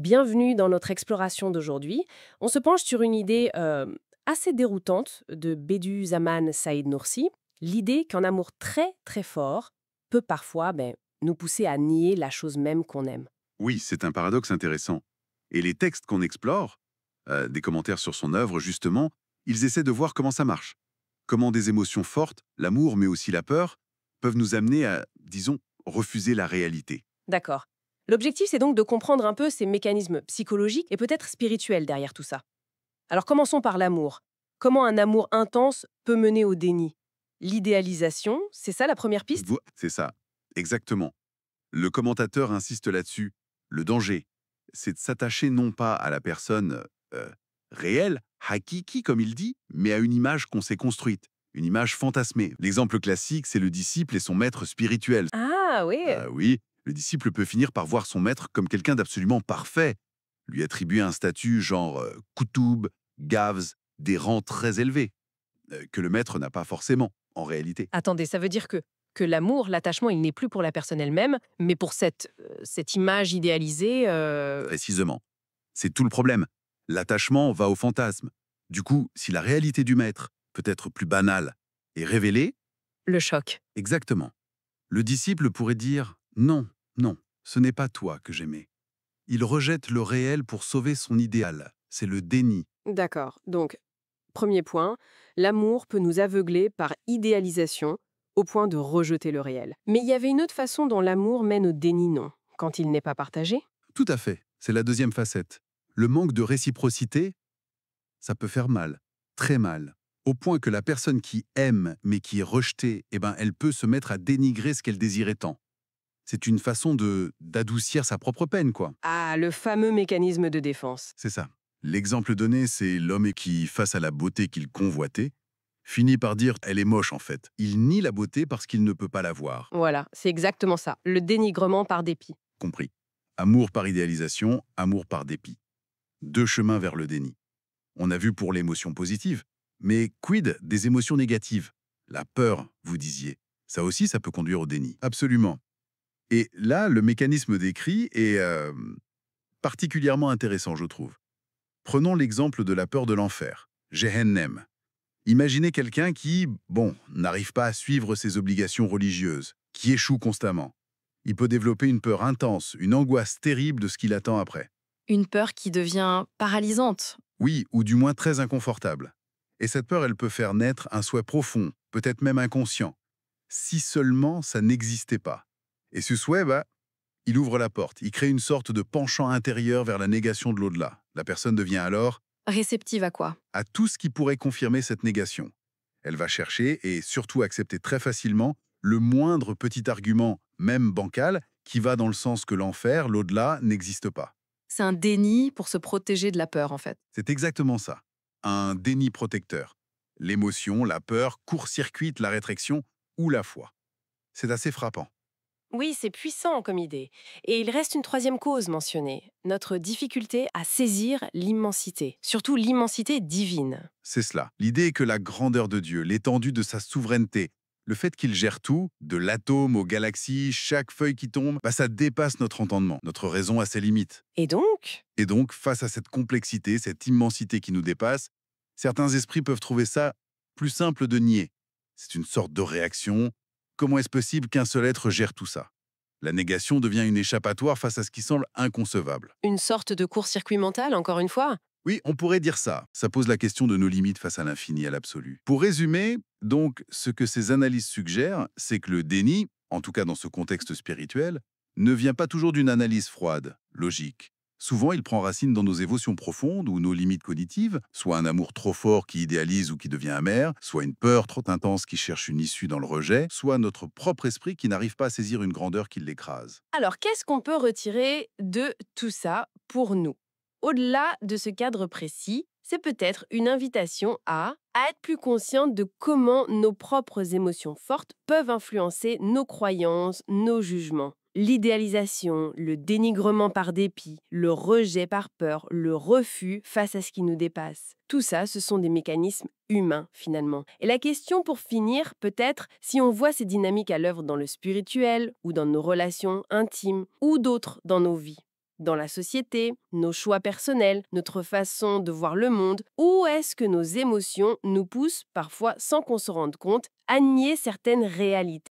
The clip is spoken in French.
Bienvenue dans notre exploration d'aujourd'hui. On se penche sur une idée assez déroutante de Bediüzzaman Said Nursi, l'idée qu'un amour très très fort peut parfois nous pousser à nier la chose même qu'on aime. Oui, c'est un paradoxe intéressant. Et les textes qu'on explore, des commentaires sur son œuvre justement, ils essaient de voir comment ça marche. Comment des émotions fortes, l'amour mais aussi la peur, peuvent nous amener à, disons, refuser la réalité. D'accord. L'objectif, c'est donc de comprendre un peu ces mécanismes psychologiques et peut-être spirituels derrière tout ça. Alors commençons par l'amour. Comment un amour intense peut mener au déni? L'idéalisation, c'est ça la première piste? C'est ça, exactement. Le commentateur insiste là-dessus. Le danger, c'est de s'attacher non pas à la personne réelle, hakiki comme il dit, mais à une image qu'on s'est construite, une image fantasmée. L'exemple classique, c'est le disciple et son maître spirituel. Ah oui. Ah oui, le disciple peut finir par voir son maître comme quelqu'un d'absolument parfait, lui attribuer un statut genre Koutoub, Gavs, des rangs très élevés, que le maître n'a pas forcément, en réalité. Attendez, ça veut dire que l'amour, l'attachement, il n'est plus pour la personne elle-même, mais pour cette image idéalisée. Précisément. C'est tout le problème. L'attachement va au fantasme. Du coup, si la réalité du maître, peut être plus banale, est révélée, Le choc. exactement, le disciple pourrait dire non, non, ce n'est pas toi que j'aimais. Il rejette le réel pour sauver son idéal. C'est le déni. D'accord. Donc, premier point, l'amour peut nous aveugler par idéalisation au point de rejeter le réel. Mais il y avait une autre façon dont l'amour mène au déni, non? Quand il n'est pas partagé? Tout à fait. C'est la deuxième facette. Le manque de réciprocité, ça peut faire mal, très mal. Au point que la personne qui aime mais qui est rejetée, elle peut se mettre à dénigrer ce qu'elle désirait tant. C'est une façon de d'adoucir sa propre peine, quoi. Ah, le fameux mécanisme de défense. C'est ça. L'exemple donné, c'est l'homme qui, face à la beauté qu'il convoitait, finit par dire « elle est moche en fait ». Il nie la beauté parce qu'il ne peut pas la voir. Voilà, c'est exactement ça. Le dénigrement par dépit. Compris. Amour par idéalisation, amour par dépit. Deux chemins vers le déni. On a vu pour l'émotion positive. Mais quid des émotions négatives? La peur, vous disiez. Ça aussi, ça peut conduire au déni. Absolument. Et là, le mécanisme décrit est particulièrement intéressant, je trouve. Prenons l'exemple de la peur de l'enfer, Gehennem. Imaginez quelqu'un qui, n'arrive pas à suivre ses obligations religieuses, qui échoue constamment. Il peut développer une peur intense, une angoisse terrible de ce qui l'attend après. Une peur qui devient paralysante. Oui, ou du moins très inconfortable. Et cette peur, elle peut faire naître un souhait profond, peut-être même inconscient. Si seulement ça n'existait pas. Et ce souhait, il ouvre la porte, il crée une sorte de penchant intérieur vers la négation de l'au-delà. La personne devient alors Réceptive à quoi? à tout ce qui pourrait confirmer cette négation. Elle va chercher et surtout accepter très facilement le moindre petit argument, même bancal, qui va dans le sens que l'enfer, l'au-delà, n'existe pas. C'est un déni pour se protéger de la peur, en fait. C'est exactement ça. Un déni protecteur. L'émotion, la peur, court-circuite la rétraction ou la foi. C'est assez frappant. Oui, c'est puissant comme idée. Et il reste une troisième cause mentionnée, notre difficulté à saisir l'immensité, surtout l'immensité divine. C'est cela. L'idée est que la grandeur de Dieu, l'étendue de sa souveraineté, le fait qu'il gère tout, de l'atome aux galaxies, chaque feuille qui tombe, ça dépasse notre entendement. Notre raison a ses limites. Et donc, Et donc, face à cette complexité, cette immensité qui nous dépasse, certains esprits peuvent trouver ça plus simple de nier. C'est une sorte de réaction. Comment est-ce possible qu'un seul être gère tout ça? La négation devient une échappatoire face à ce qui semble inconcevable. une sorte de court-circuit mental, encore une fois? Oui, on pourrait dire ça. Ça pose la question de nos limites face à l'infini, à l'absolu. Pour résumer, donc, ce que ces analyses suggèrent, c'est que le déni, en tout cas dans ce contexte spirituel, ne vient pas toujours d'une analyse froide, logique. Souvent, il prend racine dans nos émotions profondes ou nos limites cognitives, soit un amour trop fort qui idéalise ou qui devient amer, soit une peur trop intense qui cherche une issue dans le rejet, soit notre propre esprit qui n'arrive pas à saisir une grandeur qui l'écrase. Alors, qu'est-ce qu'on peut retirer de tout ça pour nous? Au-delà de ce cadre précis, c'est peut-être une invitation à être plus consciente de comment nos propres émotions fortes peuvent influencer nos croyances, nos jugements. L'idéalisation, le dénigrement par dépit, le rejet par peur, le refus face à ce qui nous dépasse. Tout ça, ce sont des mécanismes humains finalement. Et la question pour finir, peut-être, si on voit ces dynamiques à l'œuvre dans le spirituel ou dans nos relations intimes ou d'autres dans nos vies. dans la société, nos choix personnels, notre façon de voir le monde, ou est-ce que nos émotions nous poussent, parfois sans qu'on se rende compte, à nier certaines réalités?